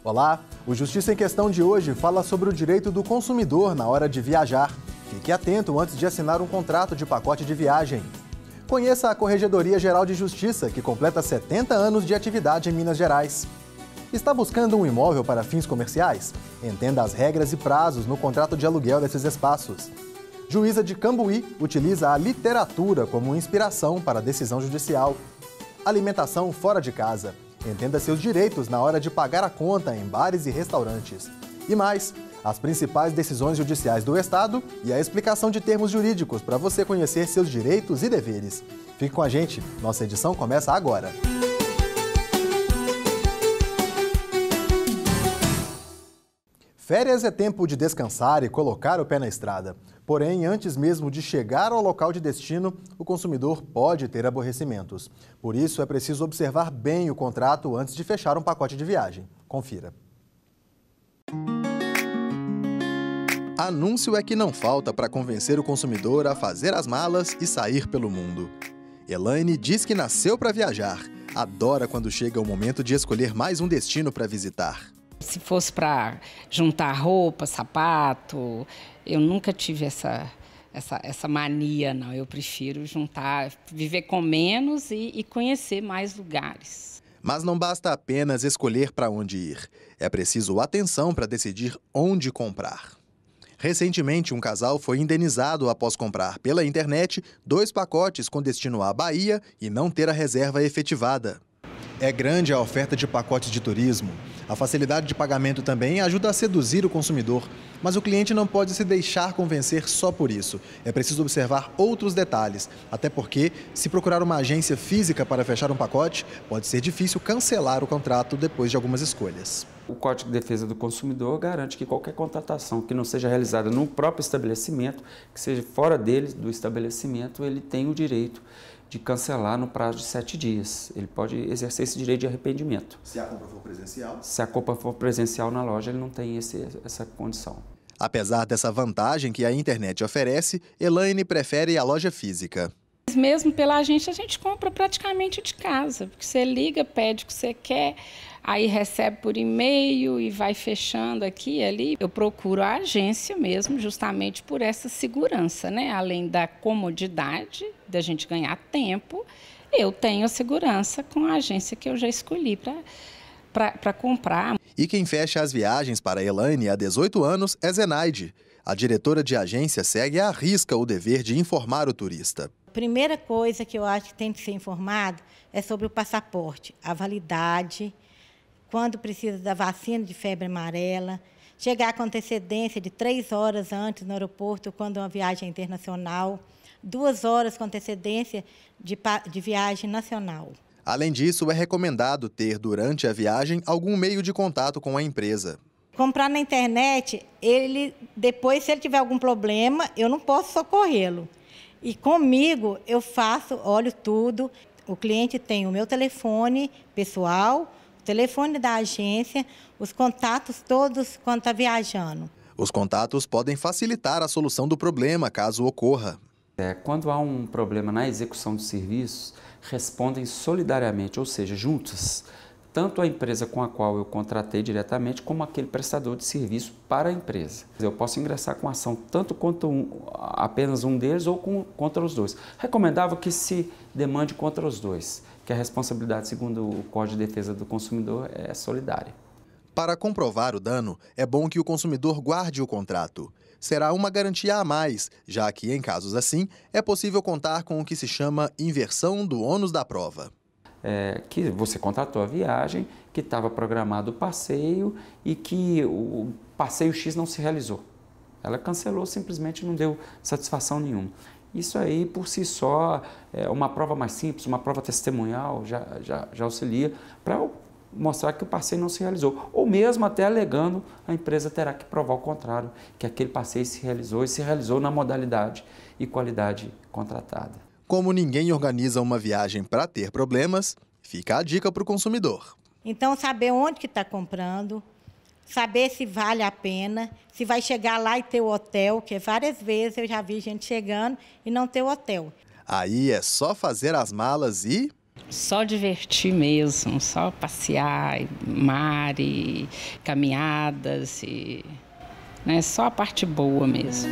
Olá, o Justiça em Questão de hoje fala sobre o direito do consumidor na hora de viajar. Fique atento antes de assinar um contrato de pacote de viagem. Conheça a Corregedoria Geral de Justiça, que completa 70 anos de atividade em Minas Gerais. Está buscando um imóvel para fins comerciais? Entenda as regras e prazos no contrato de aluguel desses espaços. Juíza de Cambuí utiliza a literatura como inspiração para a decisão judicial. Alimentação fora de casa. Entenda seus direitos na hora de pagar a conta em bares e restaurantes. E mais, as principais decisões judiciais do Estado e a explicação de termos jurídicos para você conhecer seus direitos e deveres. Fique com a gente, nossa edição começa agora. Férias é tempo de descansar e colocar o pé na estrada. Porém, antes mesmo de chegar ao local de destino, o consumidor pode ter aborrecimentos. Por isso, é preciso observar bem o contrato antes de fechar um pacote de viagem. Confira. Anúncio é que não falta para convencer o consumidor a fazer as malas e sair pelo mundo. Elaine diz que nasceu para viajar. Adora quando chega o momento de escolher mais um destino para visitar. Se fosse para juntar roupa, sapato, eu nunca tive essa mania, não. Eu prefiro juntar, viver com menos e conhecer mais lugares. Mas não basta apenas escolher para onde ir. É preciso atenção para decidir onde comprar. Recentemente, um casal foi indenizado após comprar pela internet 2 pacotes com destino à Bahia e não ter a reserva efetivada. É grande a oferta de pacotes de turismo. A facilidade de pagamento também ajuda a seduzir o consumidor, mas o cliente não pode se deixar convencer só por isso. É preciso observar outros detalhes, até porque, se procurar uma agência física para fechar um pacote, pode ser difícil cancelar o contrato depois de algumas escolhas. O Código de Defesa do Consumidor garante que qualquer contratação que não seja realizada no próprio estabelecimento, que seja fora dele, do estabelecimento, ele tem o direito de cancelar no prazo de 7 dias. Ele pode exercer esse direito de arrependimento. Se a compra for presencial? Se a compra for presencial na loja, ele não tem essa condição. Apesar dessa vantagem que a internet oferece, Elaine prefere a loja física. Mesmo pela agência, a gente compra praticamente de casa, porque você liga, pede o que você quer, aí recebe por e-mail e vai fechando aqui e ali. Eu procuro a agência mesmo, justamente por essa segurança, né? Além da comodidade, da gente ganhar tempo, eu tenho a segurança com a agência que eu já escolhi para comprar. E quem fecha as viagens para Elaine há 18 anos é Zenaide. A diretora de agência segue à risca o dever de informar o turista. A primeira coisa que eu acho que tem que ser informado é sobre o passaporte, a validade, quando precisa da vacina de febre amarela, chegar com antecedência de 3 horas antes no aeroporto, quando uma viagem é internacional, 2 horas com antecedência de viagem nacional. Além disso, é recomendado ter, durante a viagem, algum meio de contato com a empresa. Comprar na internet, depois, se ele tiver algum problema, eu não posso socorrê-lo. E comigo, eu olho tudo. O cliente tem o meu telefone pessoal, o telefone da agência, os contatos todos quando está viajando. Os contatos podem facilitar a solução do problema, caso ocorra. Quando há um problema na execução dos serviços, respondem solidariamente, ou seja, juntas, tanto a empresa com a qual eu contratei diretamente, como aquele prestador de serviço para a empresa. Eu posso ingressar com ação tanto contra apenas um deles ou contra os dois. Recomendável que se demande contra os dois, que a responsabilidade, segundo o Código de Defesa do Consumidor, é solidária. Para comprovar o dano, é bom que o consumidor guarde o contrato. Será uma garantia a mais, já que, em casos assim, é possível contar com o que se chama inversão do ônus da prova. Que você contratou a viagem, que estava programado o passeio e que o passeio X não se realizou. Ela cancelou, simplesmente não deu satisfação nenhuma. Isso aí, por si só, é uma prova mais simples, uma prova testemunhal, já auxilia para mostrar que o passeio não se realizou. Ou mesmo até alegando, a empresa terá que provar o contrário, que aquele passeio se realizou e se realizou na modalidade e qualidade contratada. Como ninguém organiza uma viagem para ter problemas, fica a dica para o consumidor. Então, saber onde que está comprando, saber se vale a pena, se vai chegar lá e ter o hotel, que várias vezes eu já vi gente chegando e não ter o hotel. Aí é só fazer as malas e Só divertir mesmo, só passear, mar e caminhadas, e, né, só a parte boa mesmo.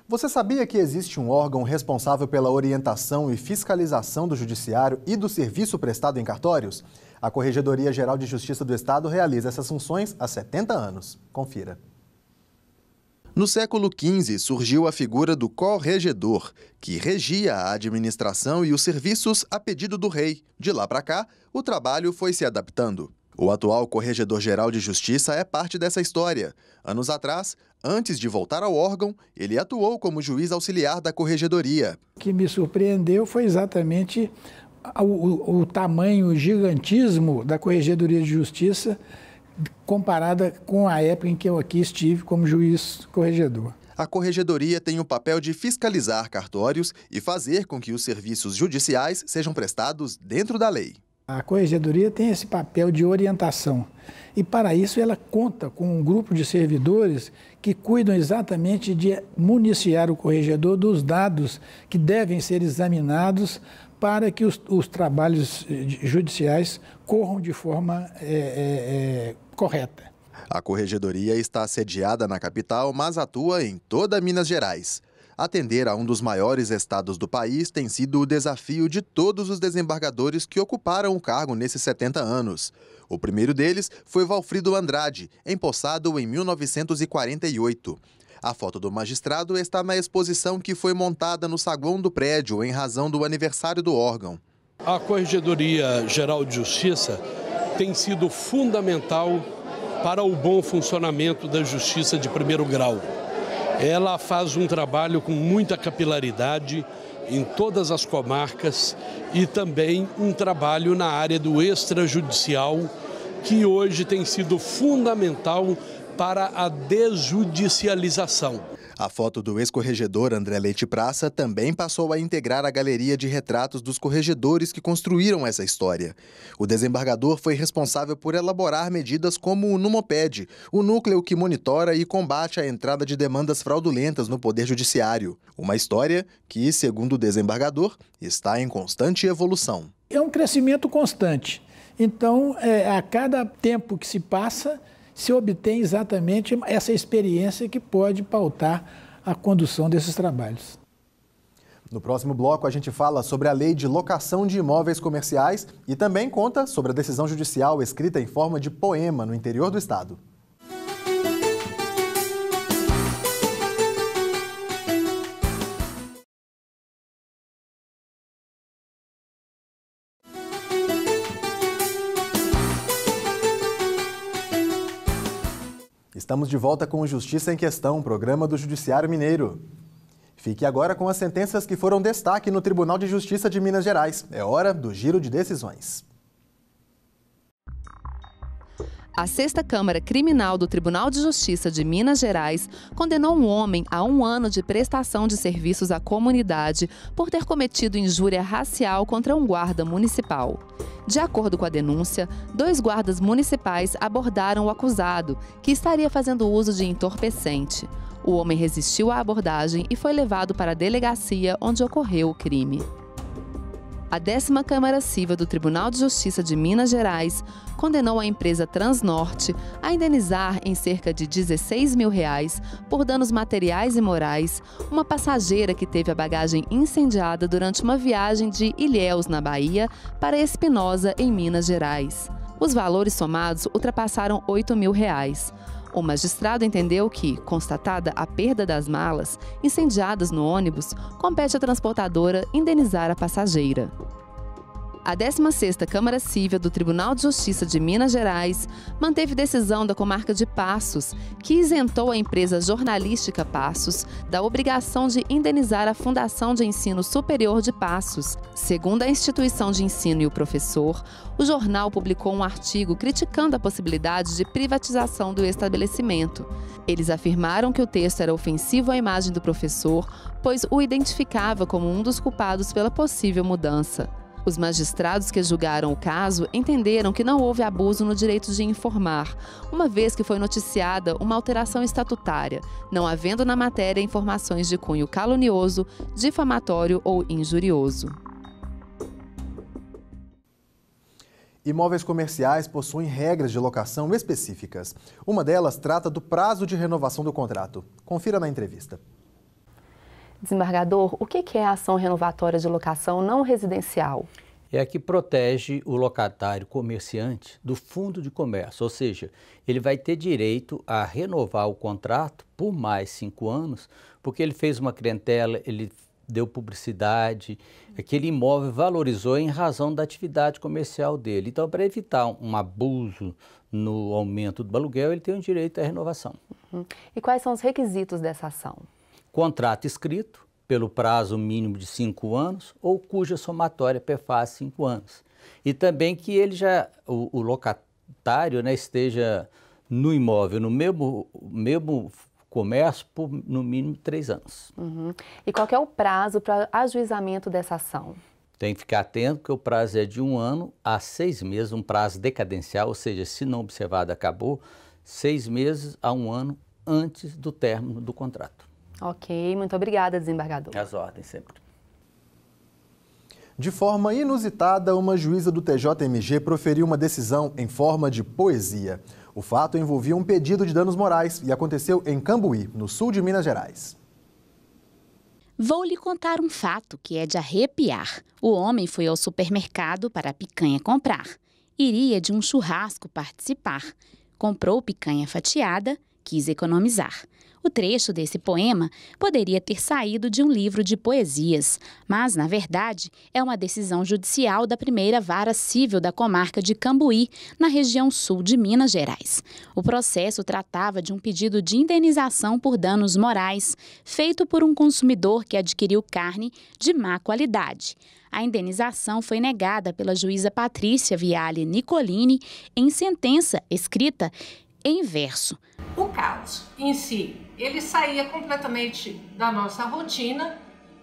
Você sabia que existe um órgão responsável pela orientação e fiscalização do Judiciário e do serviço prestado em cartórios? A Corregedoria Geral de Justiça do Estado realiza essas funções há 70 anos. Confira. No século XV, surgiu a figura do corregedor, que regia a administração e os serviços a pedido do rei. De lá para cá, o trabalho foi se adaptando. O atual Corregedor-Geral de Justiça é parte dessa história. Anos atrás, antes de voltar ao órgão, ele atuou como juiz auxiliar da Corregedoria. O que me surpreendeu foi exatamente o tamanho, o gigantismo da Corregedoria de Justiça comparada com a época em que eu aqui estive como juiz corregedor. A Corregedoria tem o papel de fiscalizar cartórios e fazer com que os serviços judiciais sejam prestados dentro da lei. A Corregedoria tem esse papel de orientação e, para isso, ela conta com um grupo de servidores que cuidam exatamente de municiar o corregedor dos dados que devem ser examinados para que os trabalhos judiciais corram de forma correta. A Corregedoria está sediada na capital, mas atua em toda Minas Gerais. Atender a um dos maiores estados do país tem sido o desafio de todos os desembargadores que ocuparam o cargo nesses 70 anos. O primeiro deles foi Valfrido Andrade, empossado em 1948. A foto do magistrado está na exposição que foi montada no saguão do prédio em razão do aniversário do órgão. A Corregedoria Geral de Justiça tem sido fundamental para o bom funcionamento da justiça de primeiro grau. Ela faz um trabalho com muita capilaridade em todas as comarcas e também um trabalho na área do extrajudicial, que hoje tem sido fundamental para a desjudicialização. A foto do ex-corregedor André Leite Praça também passou a integrar a galeria de retratos dos corregedores que construíram essa história. O desembargador foi responsável por elaborar medidas como o Numoped, o núcleo que monitora e combate a entrada de demandas fraudulentas no Poder Judiciário. Uma história que, segundo o desembargador, está em constante evolução. É um crescimento constante. Então, a cada tempo que se passa, se obtém exatamente essa experiência que pode pautar a condução desses trabalhos. No próximo bloco, a gente fala sobre a lei de locação de imóveis comerciais e também conta sobre a decisão judicial escrita em forma de poema no interior do estado. Estamos de volta com o Justiça em Questão, programa do Judiciário Mineiro. Fique agora com as sentenças que foram destaque no Tribunal de Justiça de Minas Gerais. É hora do giro de decisões. A 6ª Câmara Criminal do Tribunal de Justiça de Minas Gerais condenou um homem a 1 ano de prestação de serviços à comunidade por ter cometido injúria racial contra um guarda municipal. De acordo com a denúncia, 2 guardas municipais abordaram o acusado, que estaria fazendo uso de entorpecente. O homem resistiu à abordagem e foi levado para a delegacia onde ocorreu o crime. A 10ª Câmara Civil do Tribunal de Justiça de Minas Gerais condenou a empresa Transnorte a indenizar em cerca de R$16 mil por danos materiais e morais uma passageira que teve a bagagem incendiada durante uma viagem de Ilhéus, na Bahia, para Espinosa, em Minas Gerais. Os valores somados ultrapassaram R$8 mil. O magistrado entendeu que, constatada a perda das malas incendiadas no ônibus, compete à transportadora indenizar a passageira. A 16ª Câmara Civil do Tribunal de Justiça de Minas Gerais manteve decisão da comarca de Passos, que isentou a empresa jornalística Passos da obrigação de indenizar a Fundação de Ensino Superior de Passos. Segundo a instituição de ensino e o professor, o jornal publicou um artigo criticando a possibilidade de privatização do estabelecimento. Eles afirmaram que o texto era ofensivo à imagem do professor, pois o identificava como um dos culpados pela possível mudança. Os magistrados que julgaram o caso entenderam que não houve abuso no direito de informar, uma vez que foi noticiada uma alteração estatutária, não havendo na matéria informações de cunho calunioso, difamatório ou injurioso. Imóveis comerciais possuem regras de locação específicas. Uma delas trata do prazo de renovação do contrato. Confira na entrevista. Desembargador, o que é a ação renovatória de locação não residencial? É a que protege o locatário comerciante do fundo de comércio, ou seja, ele vai ter direito a renovar o contrato por mais 5 anos, porque ele fez uma clientela, ele deu publicidade, aquele imóvel valorizou em razão da atividade comercial dele. Então, para evitar um abuso no aumento do aluguel, ele tem o direito à renovação. E quais são os requisitos dessa ação? Contrato escrito pelo prazo mínimo de 5 anos ou cuja somatória perface 5 anos. E também que ele o locatário, né, esteja no imóvel, no mesmo comércio por no mínimo 3 anos. E qual que é o prazo para ajuizamento dessa ação? Tem que ficar atento que o prazo é de 1 ano a 6 meses, um prazo decadencial, ou seja, se não observado acabou, 6 meses a 1 ano antes do término do contrato. Ok, muito obrigada, desembargador. As ordens sempre. De forma inusitada, uma juíza do TJMG proferiu uma decisão em forma de poesia. O fato envolvia um pedido de danos morais e aconteceu em Cambuí, no sul de Minas Gerais. Vou lhe contar um fato que é de arrepiar. O homem foi ao supermercado para a picanha comprar. Iria de um churrasco participar. Comprou picanha fatiada, quis economizar. O trecho desse poema poderia ter saído de um livro de poesias, mas, na verdade, é uma decisão judicial da primeira vara civil da comarca de Cambuí, na região sul de Minas Gerais. O processo tratava de um pedido de indenização por danos morais, feito por um consumidor que adquiriu carne de má qualidade. A indenização foi negada pela juíza Patrícia Viale Nicolini em sentença escrita em verso. O caso em si, ele saía completamente da nossa rotina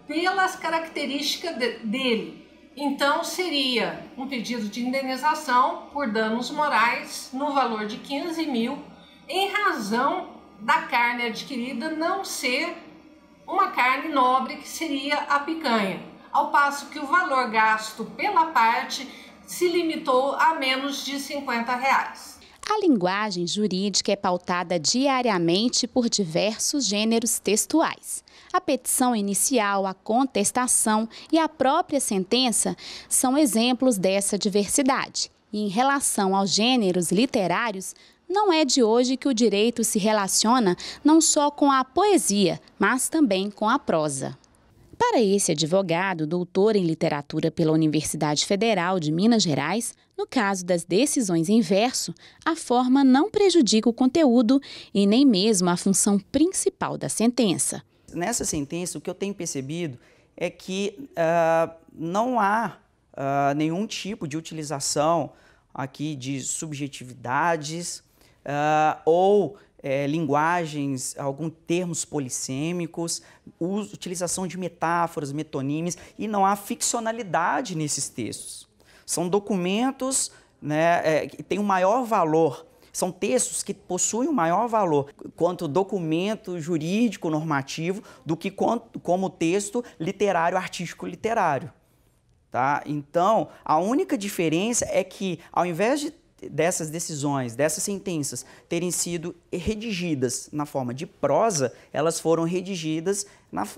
pelas características dele. Então, seria um pedido de indenização por danos morais no valor de 15 mil, em razão da carne adquirida não ser uma carne nobre, que seria a picanha, ao passo que o valor gasto pela parte se limitou a menos de R$50. A linguagem jurídica é pautada diariamente por diversos gêneros textuais. A petição inicial, a contestação e a própria sentença são exemplos dessa diversidade. E em relação aos gêneros literários, não é de hoje que o direito se relaciona não só com a poesia, mas também com a prosa. Para esse advogado, doutor em literatura pela Universidade Federal de Minas Gerais, no caso das decisões em verso, a forma não prejudica o conteúdo e nem mesmo a função principal da sentença. Nessa sentença, o que eu tenho percebido é que não há nenhum tipo de utilização aqui de subjetividades ou linguagens, alguns termos polissêmicos, utilização de metáforas, metonímias, e não há ficcionalidade nesses textos. São documentos, né, que têm um maior valor, são textos que possuem um maior valor quanto documento jurídico normativo do que como texto literário, artístico literário. Tá? Então, a única diferença é que, ao invés dessas decisões, dessas sentenças terem sido redigidas na forma de prosa, elas foram redigidas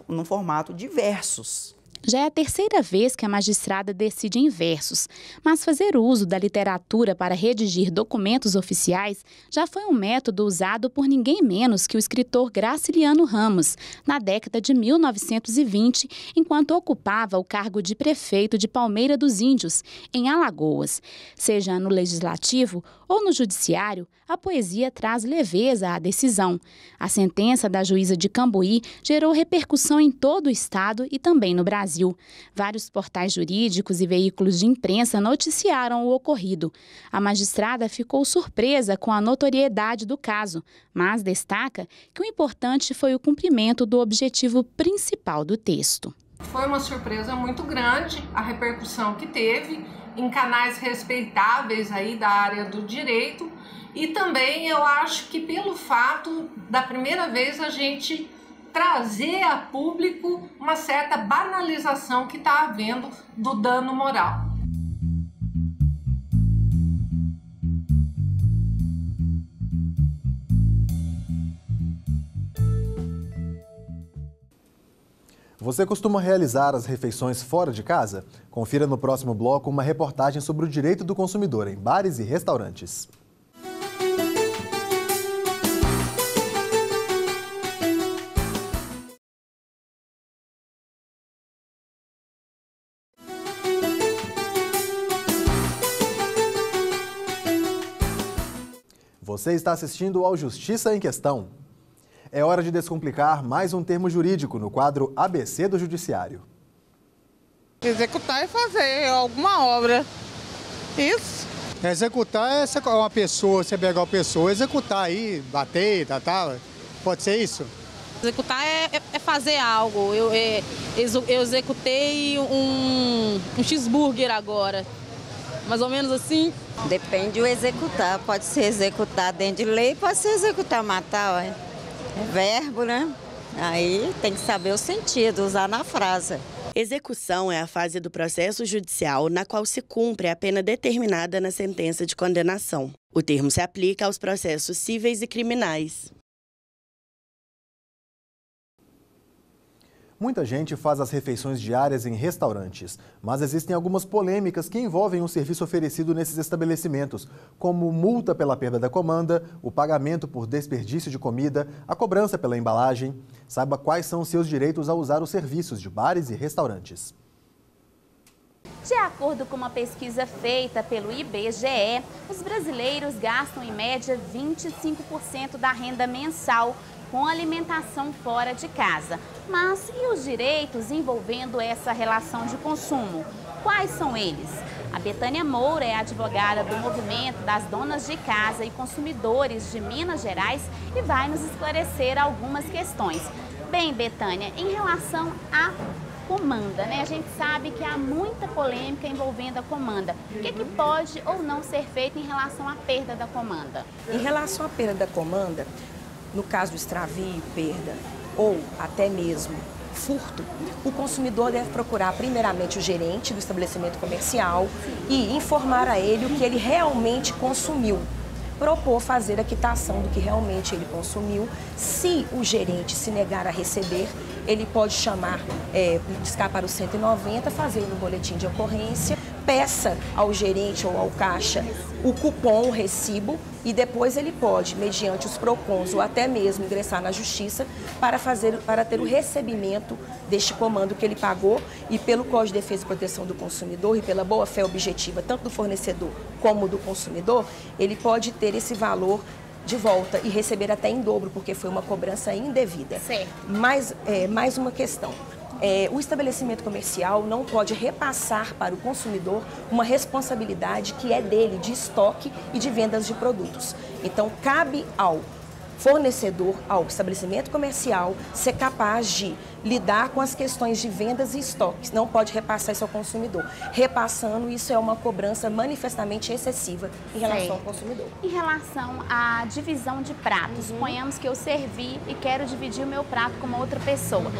no formato de versos. Já é a terceira vez que a magistrada decide em versos, mas fazer uso da literatura para redigir documentos oficiais já foi um método usado por ninguém menos que o escritor Graciliano Ramos, na década de 1920, enquanto ocupava o cargo de prefeito de Palmeira dos Índios, em Alagoas. Seja no legislativo ou no judiciário, a poesia traz leveza à decisão. A sentença da juíza de Cambuí gerou repercussão em todo o estado e também no Brasil. Vários portais jurídicos e veículos de imprensa noticiaram o ocorrido. A magistrada ficou surpresa com a notoriedade do caso, mas destaca que o importante foi o cumprimento do objetivo principal do texto. Foi uma surpresa muito grande a repercussão que teve em canais respeitáveis aí da área do direito, e também eu acho que pelo fato da primeira vez a gente trazer a público uma certa banalização que está havendo do dano moral. Você costuma realizar as refeições fora de casa? Confira no próximo bloco uma reportagem sobre o direito do consumidor em bares e restaurantes. Você está assistindo ao Justiça em Questão. É hora de descomplicar mais um termo jurídico no quadro ABC do Judiciário. Executar é fazer alguma obra. Isso. Executar é uma pessoa, você pegar uma pessoa, executar aí, bater, tá. Pode ser isso? Executar é fazer algo. Eu executei um cheeseburger agora. Mais ou menos assim. Depende do executar. Pode ser executar dentro de lei, pode ser executar matar, ué. É verbo, né? Aí tem que saber o sentido, usar na frase. Execução é a fase do processo judicial na qual se cumpre a pena determinada na sentença de condenação. O termo se aplica aos processos cíveis e criminais. Muita gente faz as refeições diárias em restaurantes, mas existem algumas polêmicas que envolvem o serviço oferecido nesses estabelecimentos, como multa pela perda da comanda, o pagamento por desperdício de comida, a cobrança pela embalagem. Saiba quais são os seus direitos ao usar os serviços de bares e restaurantes. De acordo com uma pesquisa feita pelo IBGE, os brasileiros gastam em média 25% da renda mensal com alimentação fora de casa. Mas e os direitos envolvendo essa relação de consumo? Quais são eles? A Betânia Moura é advogada do Movimento das Donas de Casa e Consumidores de Minas Gerais e vai nos esclarecer algumas questões. Bem, Betânia, em relação à comanda, né? A gente sabe que há muita polêmica envolvendo a comanda. O que pode ou não ser feito em relação à perda da comanda? Em relação à perda da comanda, no caso do extravio, perda ou até mesmo furto, o consumidor deve procurar primeiramente o gerente do estabelecimento comercial e informar a ele o que ele realmente consumiu. Propor fazer a quitação do que realmente ele consumiu. Se o gerente se negar a receber, ele pode chamar, discar para o 190, fazer no boletim de ocorrência, peça ao gerente ou ao caixa o cupom, o recibo, e depois ele pode, mediante os PROCONs ou até mesmo ingressar na justiça para ter o recebimento deste comando que ele pagou, e pelo Código de Defesa e Proteção do Consumidor e pela boa-fé objetiva tanto do fornecedor como do consumidor, ele pode ter esse valor de volta e receber até em dobro, porque foi uma cobrança indevida. Certo. Mais uma questão. O estabelecimento comercial não pode repassar para o consumidor uma responsabilidade que é dele, de estoque e de vendas de produtos. Então, cabe ao fornecedor, ao estabelecimento comercial, ser capaz de lidar com as questões de vendas e estoques. Não pode repassar isso ao consumidor. Repassando, isso é uma cobrança manifestamente excessiva em relação ao consumidor. Em relação à divisão de pratos, suponhamos que eu servi e quero dividir o meu prato com uma outra pessoa.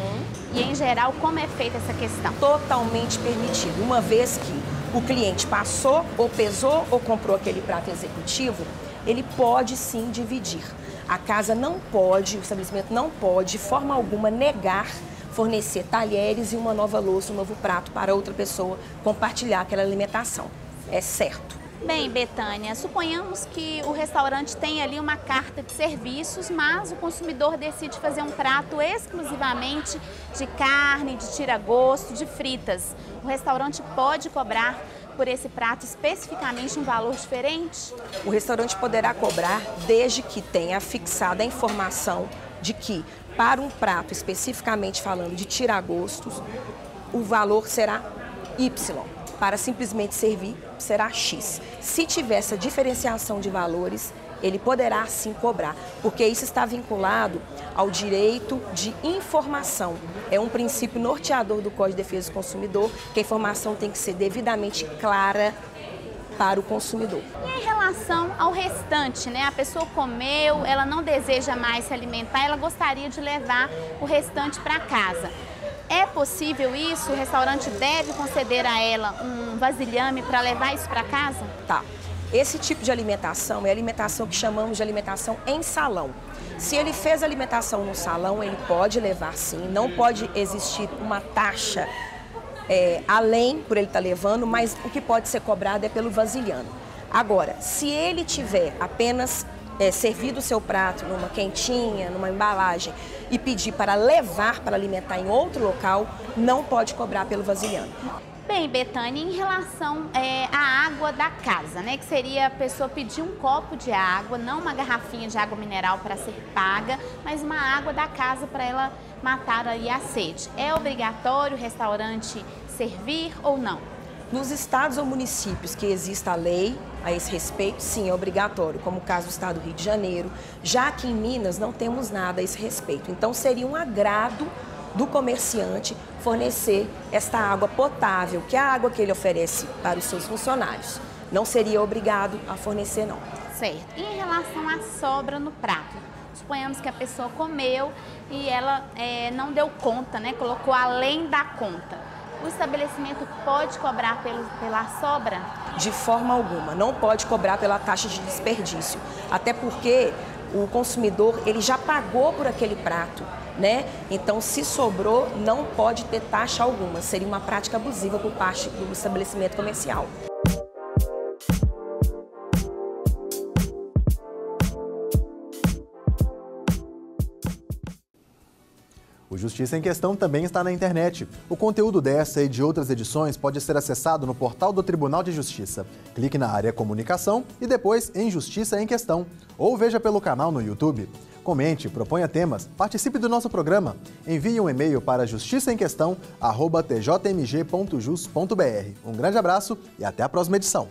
E, em geral, como é feita essa questão? Totalmente permitido. Uma vez que o cliente passou, ou pesou, ou comprou aquele prato executivo, ele pode sim dividir. A casa não pode, o estabelecimento não pode, de forma alguma, negar fornecer talheres e uma nova louça, um novo prato para outra pessoa compartilhar aquela alimentação. É certo. Bem, Betânia, suponhamos que o restaurante tem ali uma carta de serviços, mas o consumidor decide fazer um prato exclusivamente de carne, de tira-gosto, de fritas. O restaurante pode cobrar por esse prato especificamente um valor diferente? O restaurante poderá cobrar desde que tenha fixada a informação de que, para um prato especificamente falando de tira-gostos, o valor será Y. Para simplesmente servir, será X. Se tiver essa diferenciação de valores, ele poderá sim cobrar, porque isso está vinculado ao direito de informação. É um princípio norteador do Código de Defesa do Consumidor, que a informação tem que ser devidamente clara para o consumidor. E em relação ao restante, né? A pessoa comeu, ela não deseja mais se alimentar, ela gostaria de levar o restante para casa. É possível isso? O restaurante deve conceder a ela um vasilhame para levar isso para casa? Tá. Esse tipo de alimentação é a alimentação que chamamos de alimentação em salão. Se ele fez a alimentação no salão, ele pode levar sim, não pode existir uma taxa além por ele estar levando, mas o que pode ser cobrado é pelo vasilhame. Agora, se ele tiver apenas servido o seu prato numa quentinha, numa embalagem e pedir para levar para alimentar em outro local, não pode cobrar pelo vasilhame. Bem, Betânia, em relação à água da casa, né? Que seria a pessoa pedir um copo de água, não uma garrafinha de água mineral para ser paga, mas uma água da casa para ela matar aí a sede. É obrigatório o restaurante servir ou não? Nos estados ou municípios que exista a lei a esse respeito, sim, é obrigatório, como o caso do estado do Rio de Janeiro. Já aqui em Minas não temos nada a esse respeito. Então seria um agrado do comerciante fornecer esta água potável, que é a água que ele oferece para os seus funcionários. Não seria obrigado a fornecer, não. Certo. E em relação à sobra no prato? Suponhamos que a pessoa comeu e ela não deu conta, né? Colocou além da conta. O estabelecimento pode cobrar pela sobra? De forma alguma, não pode cobrar pela taxa de desperdício. Até porque o consumidor ele já pagou por aquele prato, né? Então, se sobrou, não pode ter taxa alguma. Seria uma prática abusiva por parte do estabelecimento comercial. O Justiça em Questão também está na internet. O conteúdo dessa e de outras edições pode ser acessado no portal do Tribunal de Justiça. Clique na área Comunicação e depois em Justiça em Questão. Ou veja pelo canal no YouTube. Comente, proponha temas, participe do nosso programa. Envie um e-mail para justiçaemquestão@tjmg.jus.br. Um grande abraço e até a próxima edição.